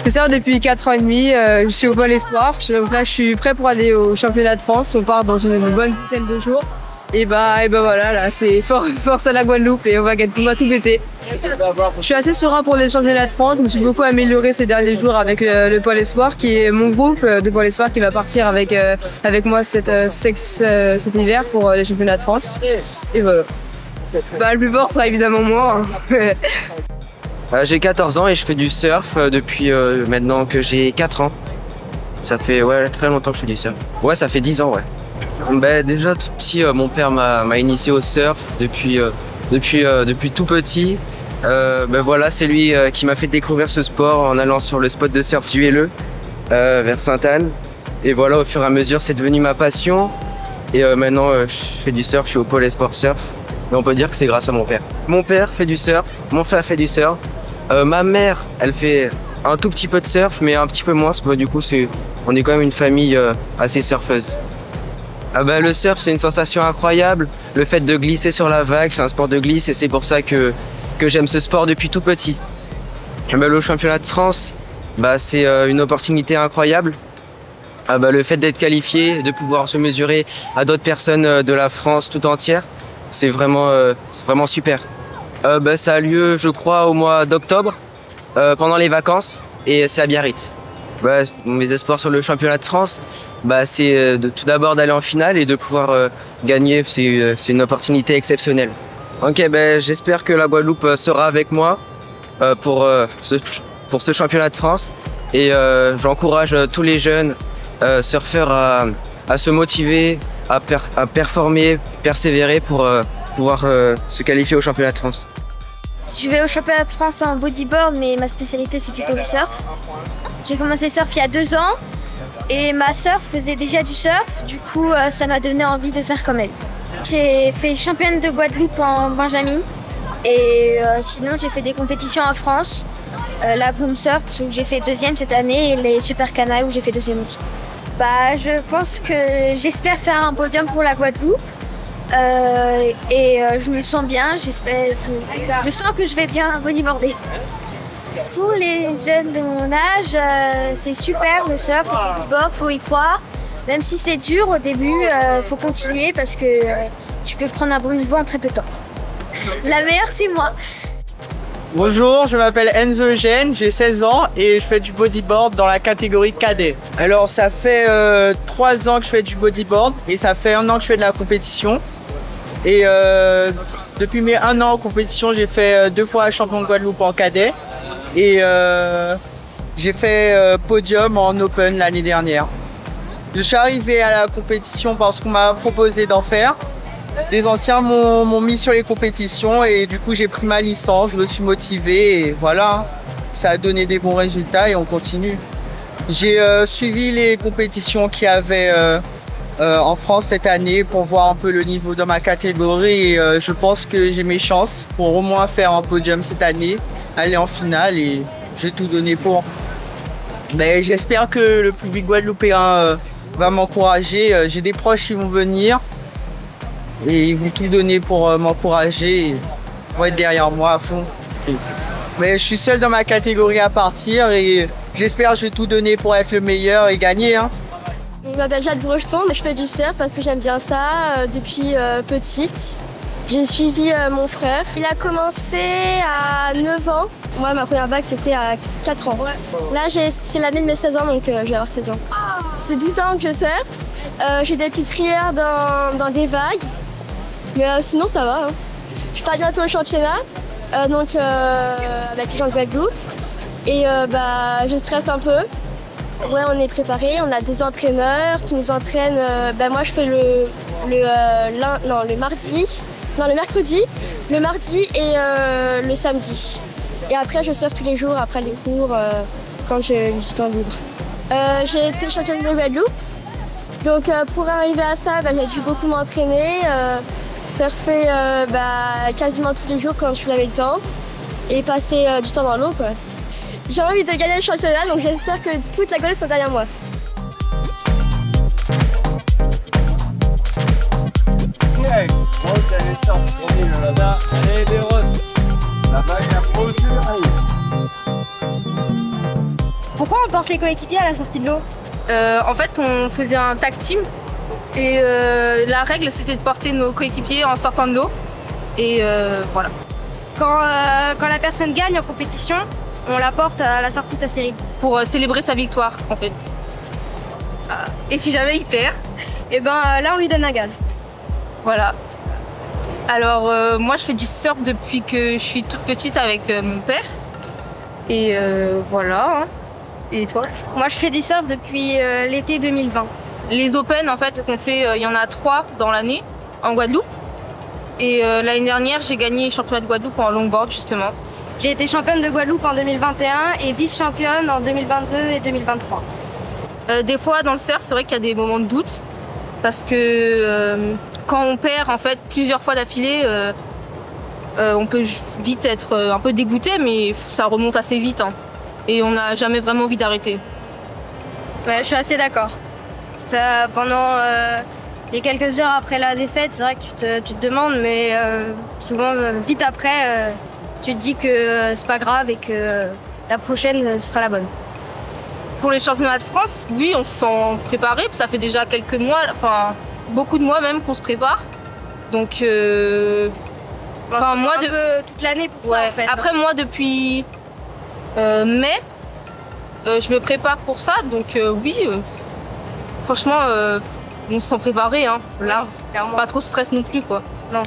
fais ça depuis 4 ans et demi. Je suis au Pôle Espoir. Donc là, je suis prêt pour aller au championnat de France. On part dans une bonne dizaine de jours. Et bah voilà, là, c'est force à la Guadeloupe et on va tout péter. Je suis assez serein pour les championnats de France. Je me suis beaucoup amélioré ces derniers jours avec le Pôle Espoir, qui est mon groupe de Pôle Espoir qui va partir avec moi cet hiver pour les championnats de France. Et voilà. Bah, le plus fort sera évidemment moi. J'ai 14 ans et je fais du surf depuis maintenant que j'ai 4 ans. Ça fait très longtemps que je fais du surf. Ouais, ça fait 10 ans, ouais. Bah, déjà tout petit, mon père m'a initié au surf depuis tout petit. Voilà, c'est lui qui m'a fait découvrir ce sport en allant sur le spot de surf du Helleu vers Sainte-Anne. Et voilà, au fur et à mesure, c'est devenu ma passion. Et maintenant, je fais du surf, je suis au Pôle Espoir Surf. Mais on peut dire que c'est grâce à mon père. Mon père fait du surf, mon frère fait du surf. Ma mère, elle fait un tout petit peu de surf, mais un petit peu moins. Du coup, on est quand même une famille assez surfeuse. Le surf, c'est une sensation incroyable. Le fait de glisser sur la vague, c'est un sport de glisse et c'est pour ça que j'aime ce sport depuis tout petit. Le championnat de France, c'est une opportunité incroyable. Le fait d'être qualifié, de pouvoir se mesurer à d'autres personnes de la France tout entière, c'est vraiment super. Ça a lieu, je crois, au mois d'octobre, pendant les vacances, et c'est à Biarritz. Mes espoirs sur le championnat de France, c'est tout d'abord d'aller en finale et de pouvoir gagner. C'est une opportunité exceptionnelle. Ok, j'espère que la Guadeloupe sera avec moi pour ce championnat de France. Et j'encourage tous les jeunes surfeurs à se motiver, à performer, persévérer pour pouvoir se qualifier au championnat de France. Je vais au championnat de France en bodyboard, mais ma spécialité c'est plutôt le surf. J'ai commencé le surf il y a 2 ans et ma sœur faisait déjà du surf, du coup ça m'a donné envie de faire comme elle. J'ai fait championne de Guadeloupe en Benjamin et sinon j'ai fait des compétitions en France, la Groom Surf où j'ai fait 2e cette année et les Super Canailles où j'ai fait 2e aussi. Je pense que j'espère faire un podium pour la Guadeloupe. Je me sens bien, je sens que je vais bien bodyboarder. Pour les jeunes de mon âge, c'est super le surf, le bodyboard, faut y croire. Même si c'est dur au début, faut continuer parce que tu peux prendre un bon niveau en très peu de temps. La meilleure c'est moi. Bonjour, je m'appelle Enzo Eugène, j'ai 16 ans et je fais du bodyboard dans la catégorie cadet. Alors ça fait 3 ans que je fais du bodyboard et ça fait 1 an que je fais de la compétition. Et depuis mes 1 an en compétition, j'ai fait 2 fois champion de Guadeloupe en cadet. Et j'ai fait podium en open l'année dernière. Je suis arrivé à la compétition parce qu'on m'a proposé d'en faire. Les anciens m'ont mis sur les compétitions et du coup j'ai pris ma licence, je me suis motivé et voilà, ça a donné des bons résultats et on continue. J'ai suivi les compétitions qu'il y avait en France cette année pour voir un peu le niveau dans ma catégorie et je pense que j'ai mes chances pour au moins faire un podium cette année, aller en finale et j'ai tout donné pour. Mais j'espère que le public guadeloupéen va m'encourager, j'ai des proches qui vont venir et ils vont tout donner pour m'encourager et vont être derrière moi à fond. Mais je suis seul dans ma catégorie à partir et j'espère que je vais tout donner pour être le meilleur et gagner. Je m'appelle Jade Breton, je fais du surf parce que j'aime bien ça depuis petite. J'ai suivi mon frère. Il a commencé à 9 ans. Moi, ma première vague, c'était à 4 ans. Là, c'est l'année de mes 16 ans, donc je vais avoir 16 ans. C'est 12 ans que je surfe. J'ai des petites prières dans des vagues. Mais sinon, ça va. Je pars bientôt au championnat, avec les gens de Guadeloupe. Et je stresse un peu. Ouais, on est préparé, on a 2 entraîneurs qui nous entraînent. Moi, je fais le mercredi, le mardi et le samedi. Et après, je surfe tous les jours après les cours quand j'ai du temps libre. J'ai été championne de Guadeloupe. Donc, pour arriver à ça, j'ai dû beaucoup m'entraîner, surfer quasiment tous les jours quand je l'avais le temps et passer du temps dans l'eau. J'ai envie de gagner le championnat, donc j'espère que toute la Guadeloupe sera derrière moi. Pourquoi on porte les coéquipiers à la sortie de l'eau? En fait, on faisait un tag team et la règle c'était de porter nos coéquipiers en sortant de l'eau. Et voilà. Quand la personne gagne en compétition, on la porte à la sortie de sa série. Pour célébrer sa victoire en fait. Et si jamais il perd, Et ben là, on lui donne un gage. voilà. Alors moi je fais du surf depuis que je suis toute petite avec mon père. Et voilà. Hein. Et toi? Moi, je fais du surf depuis l'été 2020. Les Open en fait qu'on fait, il y en a 3 dans l'année en Guadeloupe. Et l'année dernière j'ai gagné le championnat de Guadeloupe en longboard justement. J'ai été championne de Guadeloupe en 2021 et vice-championne en 2022 et 2023. Des fois dans le surf c'est vrai qu'il y a des moments de doute. Parce que quand on perd en fait plusieurs fois d'affilée, on peut vite être un peu dégoûté, mais ça remonte assez vite. Hein. Et on n'a jamais vraiment envie d'arrêter. Ouais, je suis assez d'accord. Pendant les quelques heures après la défaite, c'est vrai que tu te demandes, mais souvent vite après, tu te dis que c'est pas grave et que la prochaine sera la bonne. Pour les championnats de France, oui, on se sent préparé. Ça fait déjà quelques mois, enfin beaucoup de mois même qu'on se prépare. Donc, moi toute l'année pour ouais. ça en fait. Après moi depuis mai, je me prépare pour ça. Donc oui, franchement, on se sent préparé. Hein. Là, clairement. pas trop de stress non plus quoi. Non.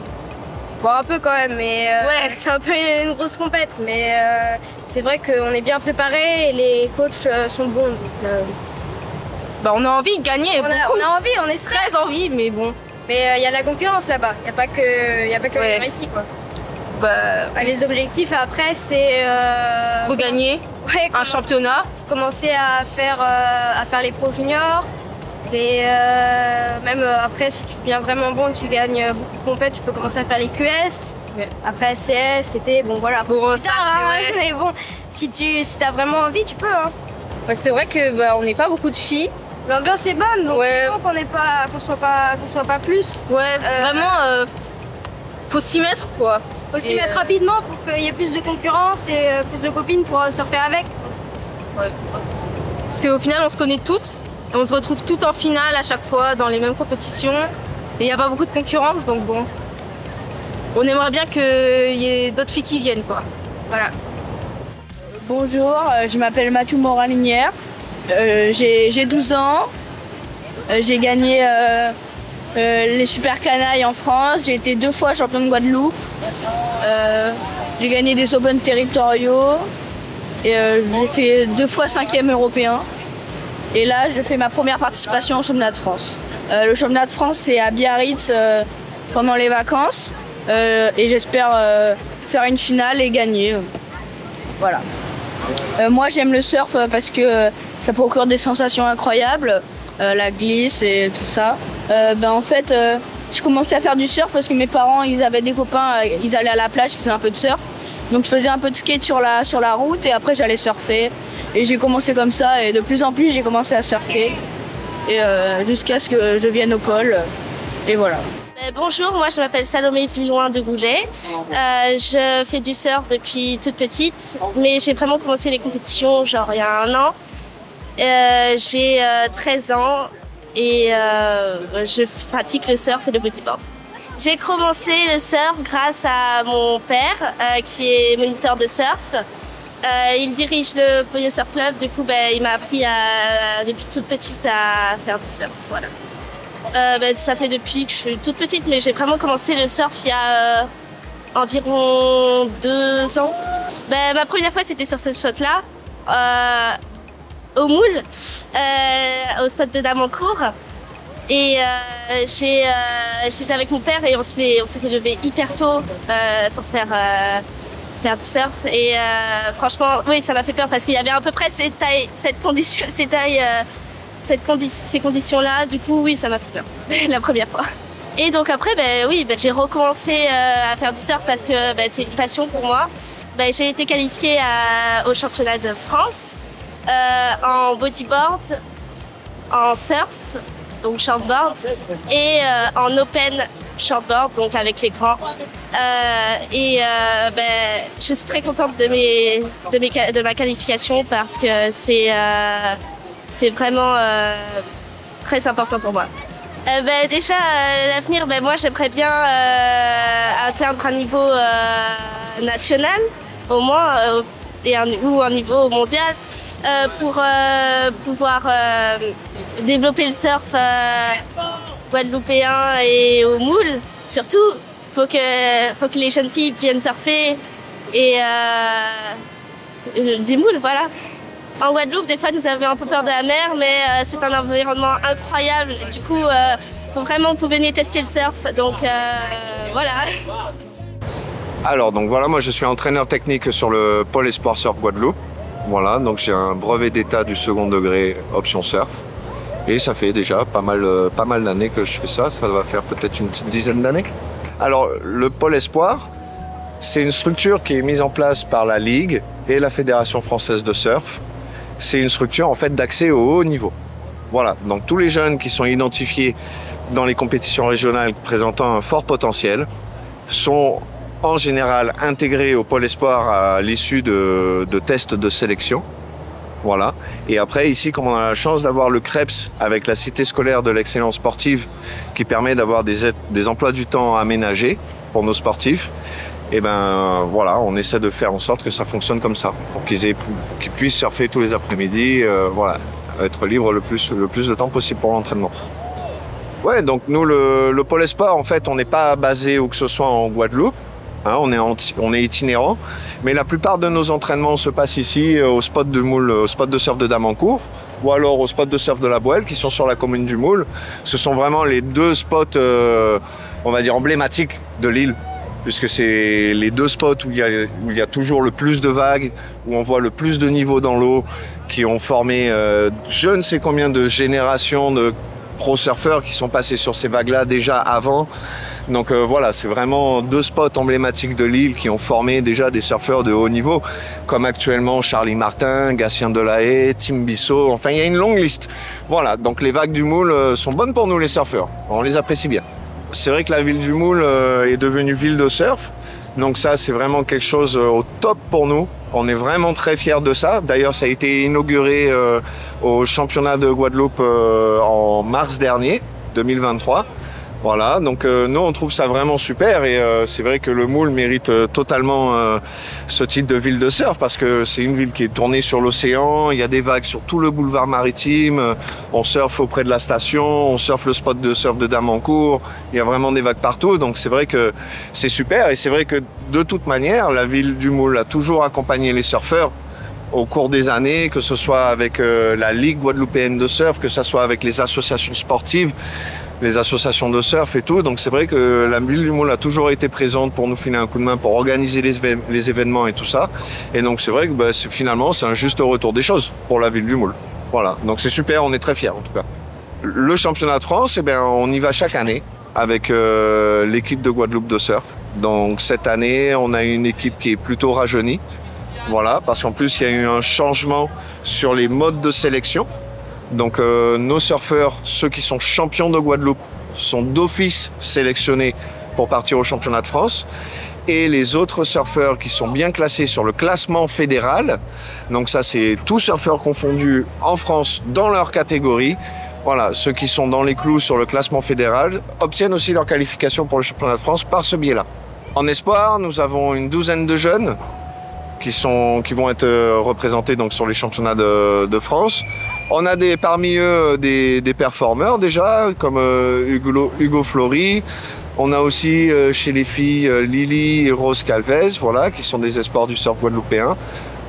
Bon, un peu quand même, mais Ouais. c'est un peu une grosse compète. Mais c'est vrai qu'on est bien préparé et les coachs sont bons. Donc, Bah, on a envie de gagner. on a envie, on est très envie, mais bon. Mais il y a de la concurrence là-bas. Il n'y a pas que Ouais. ici quoi. Bah, Les objectifs après, c'est regagner ouais, un championnat. commencer à faire les pros juniors. Et même après, si tu deviens vraiment bon et que tu gagnes beaucoup de compètes, tu peux commencer à faire les QS. Ouais. Après CS, c'était bon voilà. Bon, c'est ça, tard, hein, c'est vrai. mais bon, si t'as vraiment envie, tu peux. Hein. Ouais, c'est vrai que bah, on n'est pas beaucoup de filles. L'ambiance est bonne, donc Ouais. c'est bon qu'on soit pas plus. Ouais, vraiment, faut s'y mettre quoi. Faut s'y Et, mettre rapidement pour qu'il y ait plus de concurrence et plus de copines pour surfer avec. Parce qu'au final, on se connaît toutes. Et on se retrouve toutes en finale à chaque fois dans les mêmes compétitions. Et il n'y a pas beaucoup de concurrence, donc bon. On aimerait bien qu'il y ait d'autres filles qui viennent quoi. Voilà. Bonjour, je m'appelle Mathieu Moralinière, j'ai 12 ans, j'ai gagné les Super Canailles en France, j'ai été 2 fois championne de Guadeloupe, j'ai gagné des Open territoriaux et j'ai fait 2 fois 5e européen. Et là, je fais ma première participation au championnat de France. Le championnat de France, c'est à Biarritz pendant les vacances et j'espère faire une finale et gagner. Voilà. Moi j'aime le surf parce que ça procure des sensations incroyables, la glisse et tout ça. En fait, je commençais à faire du surf parce que mes parents ils avaient des copains, ils allaient à la plage, ils faisaient un peu de surf. Donc je faisais un peu de skate sur la route et après j'allais surfer. Et j'ai commencé comme ça et de plus en plus j'ai commencé à surfer. Et jusqu'à ce que je vienne au pôle. Et voilà. Bonjour, moi je m'appelle Salomé Villoin de Goulet. Je fais du surf depuis toute petite, mais j'ai vraiment commencé les compétitions genre il y a 1 an. J'ai 13 ans et je pratique le surf et le bodyboard. J'ai commencé le surf grâce à mon père qui est moniteur de surf. Il dirige le Poyo Surf Club, du coup il m'a appris depuis toute petite à faire du surf. Voilà. Ça fait depuis que je suis toute petite, mais j'ai vraiment commencé le surf il y a environ 2 ans. Ma première fois c'était sur ce spot-là, au Moule, au spot de Damancourt. Et c'était avec mon père et on s'était levé hyper tôt pour faire du surf. Et franchement, oui, ça m'a fait peur parce qu'il y avait à peu près ces conditions-là. Du coup, oui, ça m'a fait peur la première fois. Et donc après, j'ai recommencé à faire du surf parce que c'est une passion pour moi. J'ai été qualifiée au championnat de France en bodyboard, en surf, donc shortboard, et en open shortboard, donc avec l'écran. Je suis très contente de ma qualification parce que c'est vraiment très important pour moi. Déjà, l'avenir, moi j'aimerais bien atteindre un niveau national, au moins, ou un niveau mondial, pour pouvoir développer le surf guadeloupéen et au moule. Surtout, faut que les jeunes filles viennent surfer et des moules, voilà. En Guadeloupe, des fois, nous avions un peu peur de la mer, mais c'est un environnement incroyable. Du coup, faut vraiment que vous veniez tester le surf. Donc, voilà. Alors, donc voilà, moi je suis entraîneur technique sur le pôle Espoir Surf Guadeloupe. Voilà, donc j'ai un brevet d'état du second degré option surf. Et ça fait déjà pas mal d'années que je fais ça. Ça va faire peut-être une petite dizaine d'années. Alors, le pôle Espoir, c'est une structure qui est mise en place par la Ligue et la Fédération française de surf. C'est une structure en fait d'accès au haut niveau. Voilà, donc tous les jeunes qui sont identifiés dans les compétitions régionales présentant un fort potentiel sont en général intégrés au pôle espoir à l'issue de tests de sélection. Voilà. Et après ici, comme on a la chance d'avoir le CREPS avec la Cité scolaire de l'excellence sportive qui permet d'avoir des emplois du temps aménagés pour nos sportifs, et ben voilà, on essaie de faire en sorte que ça fonctionne comme ça, pour qu'ils puissent surfer tous les après-midi, voilà, être libres le plus de temps possible pour l'entraînement. Ouais, donc nous, le pôle espoir, en fait, on n'est pas basé où que ce soit en Guadeloupe, hein, on est itinérant, mais la plupart de nos entraînements se passent ici au spot de moule, au spot de surf de Damancourt, ou alors au spot de surf de la Bouelle, qui sont sur la commune du Moule. Ce sont vraiment les deux spots, on va dire, emblématiques de l'île, puisque c'est les deux spots où il y a toujours le plus de vagues, où on voit le plus de niveaux dans l'eau, qui ont formé je ne sais combien de générations de pro-surfeurs qui sont passés sur ces vagues-là déjà avant. Donc voilà, c'est vraiment deux spots emblématiques de l'île qui ont formé déjà des surfeurs de haut niveau, comme actuellement Charlie Martin, Gatien Delahaye, Tim Bissot, enfin il y a une longue liste. Voilà, donc les vagues du Moule sont bonnes pour nous les surfeurs, on les apprécie bien. C'est vrai que la ville du Moule est devenue ville de surf, donc ça c'est vraiment quelque chose au top pour nous. On est vraiment très fiers de ça. D'ailleurs, ça a été inauguré au championnat de Guadeloupe en mars dernier, 2023. Voilà, donc nous on trouve ça vraiment super et c'est vrai que le Moule mérite totalement ce titre de ville de surf parce que c'est une ville qui est tournée sur l'océan, il y a des vagues sur tout le boulevard maritime, on surfe auprès de la station, on surfe le spot de surf de Damancourt, il y a vraiment des vagues partout, donc c'est vrai que c'est super et c'est vrai que de toute manière, la ville du Moule a toujours accompagné les surfeurs au cours des années, que ce soit avec la Ligue guadeloupéenne de surf, que ce soit avec les associations sportives, les associations de surf et tout. Donc c'est vrai que la ville du Moule a toujours été présente pour nous filer un coup de main, pour organiser les événements et tout ça. Et donc c'est vrai que finalement c'est un juste retour des choses pour la ville du Moule. Voilà, donc c'est super, on est très fiers en tout cas. Le championnat de France, eh bien, on y va chaque année avec l'équipe de Guadeloupe de surf. Donc cette année, on a une équipe qui est plutôt rajeunie. Voilà, parce qu'en plus il y a eu un changement sur les modes de sélection. Donc nos surfeurs, ceux qui sont champions de Guadeloupe, sont d'office sélectionnés pour partir au championnat de France. Et les autres surfeurs qui sont bien classés sur le classement fédéral, donc ça c'est tous surfeurs confondus en France dans leur catégorie. Voilà, ceux qui sont dans les clous sur le classement fédéral obtiennent aussi leur qualification pour le championnat de France par ce biais-là. En espoir, nous avons une douzaine de jeunes qui vont être représentés donc sur les championnats de France. On a parmi eux des performeurs déjà, comme Hugo Flory. On a aussi chez les filles Lily et Rose Calvez, voilà, qui sont des espoirs du surf guadeloupéen.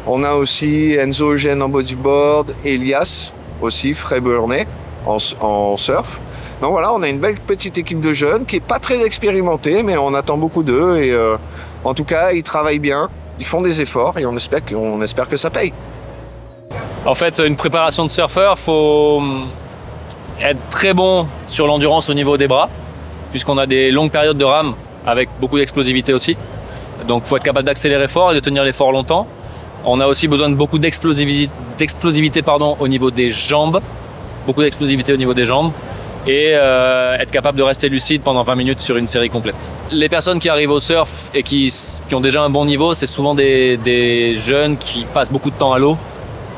On a aussi Enzo Eugène en bodyboard, Elias aussi, Frey Burney en surf. Donc voilà, on a une belle petite équipe de jeunes qui n'est pas très expérimentée, mais on attend beaucoup d'eux et en tout cas, ils travaillent bien. Ils font des efforts et on espère que ça paye. En fait, une préparation de surfeur, il faut être très bon sur l'endurance au niveau des bras, puisqu'on a des longues périodes de rame avec beaucoup d'explosivité aussi. Donc il faut être capable d'accélérer fort et de tenir l'effort longtemps. On a aussi besoin de beaucoup d'explosivité au niveau des jambes. Beaucoup d'explosivité au niveau des jambes. et être capable de rester lucide pendant 20 minutes sur une série complète. Les personnes qui arrivent au surf et qui ont déjà un bon niveau, c'est souvent des jeunes qui passent beaucoup de temps à l'eau,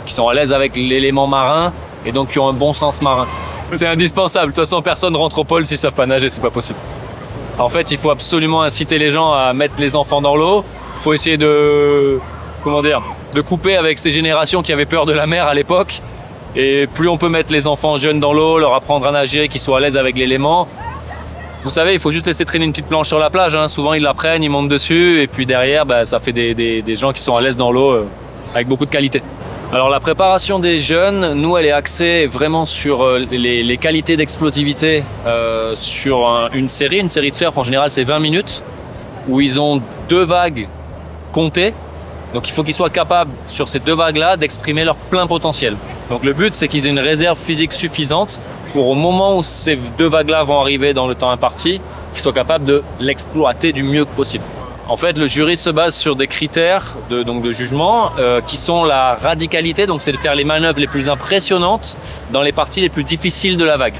qui sont à l'aise avec l'élément marin et donc qui ont un bon sens marin. C'est indispensable. De toute façon, personne rentre au pôle s'ils savent pas nager, c'est pas possible. En fait, il faut absolument inciter les gens à mettre les enfants dans l'eau. Il faut essayer de couper avec ces générations qui avaient peur de la mer à l'époque. Et plus on peut mettre les enfants jeunes dans l'eau, leur apprendre à nager, qu'ils soient à l'aise avec l'élément. Vous savez, il faut juste laisser traîner une petite planche sur la plage. Hein. Souvent, ils la prennent, ils montent dessus, et puis derrière, ça fait des gens qui sont à l'aise dans l'eau avec beaucoup de qualité. Alors la préparation des jeunes, nous, elle est axée vraiment sur les qualités d'explosivité sur une série de surf. En général, c'est 20 minutes, où ils ont 2 vagues comptées. Donc il faut qu'ils soient capables, sur ces 2 vagues-là, d'exprimer leur plein potentiel. Donc le but, c'est qu'ils aient une réserve physique suffisante pour, au moment où ces 2 vagues-là vont arriver dans le temps imparti, qu'ils soient capables de l'exploiter du mieux que possible. En fait, le jury se base sur des critères de jugement qui sont la radicalité, donc c'est de faire les manœuvres les plus impressionnantes dans les parties les plus difficiles de la vague.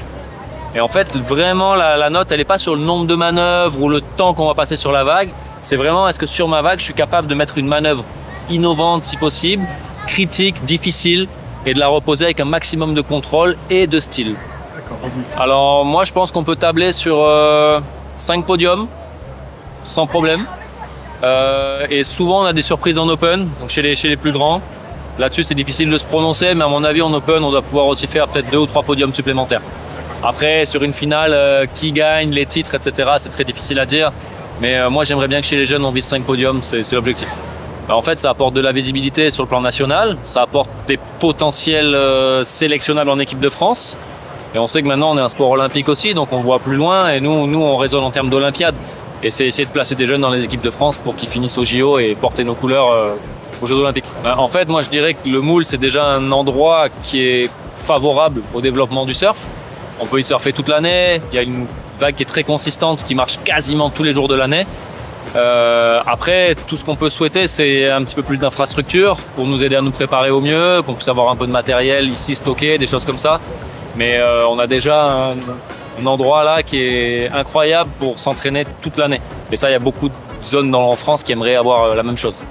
Et en fait, vraiment, la note, elle n'est pas sur le nombre de manœuvres ou le temps qu'on va passer sur la vague, c'est vraiment est-ce que sur ma vague, je suis capable de mettre une manœuvre innovante si possible, critique, difficile, et de la reposer avec un maximum de contrôle et de style. Alors moi, je pense qu'on peut tabler sur 5 podiums, sans problème. Et souvent, on a des surprises en open, donc chez les plus grands. Là-dessus, c'est difficile de se prononcer, mais à mon avis, en open, on doit pouvoir aussi faire peut-être 2 ou 3 podiums supplémentaires. Après, sur une finale, qui gagne, les titres, etc., c'est très difficile à dire. Mais moi, j'aimerais bien que chez les jeunes, on vise 5 podiums, c'est l'objectif. En fait, ça apporte de la visibilité sur le plan national, ça apporte des potentiels sélectionnables en équipe de France. Et on sait que maintenant, on est un sport olympique aussi, donc on voit plus loin. Et nous on raisonne en termes d'Olympiade. Et c'est essayer de placer des jeunes dans les équipes de France pour qu'ils finissent au JO et porter nos couleurs aux Jeux olympiques. En fait, moi, je dirais que le Moule, c'est déjà un endroit qui est favorable au développement du surf. On peut y surfer toute l'année. Il y a une vague qui est très consistante, qui marche quasiment tous les jours de l'année. Après, tout ce qu'on peut souhaiter, c'est un petit peu plus d'infrastructures pour nous aider à nous préparer au mieux, qu'on puisse avoir un peu de matériel ici stocké, des choses comme ça. Mais on a déjà un endroit là qui est incroyable pour s'entraîner toute l'année. Et ça, il y a beaucoup de zones en France qui aimeraient avoir la même chose.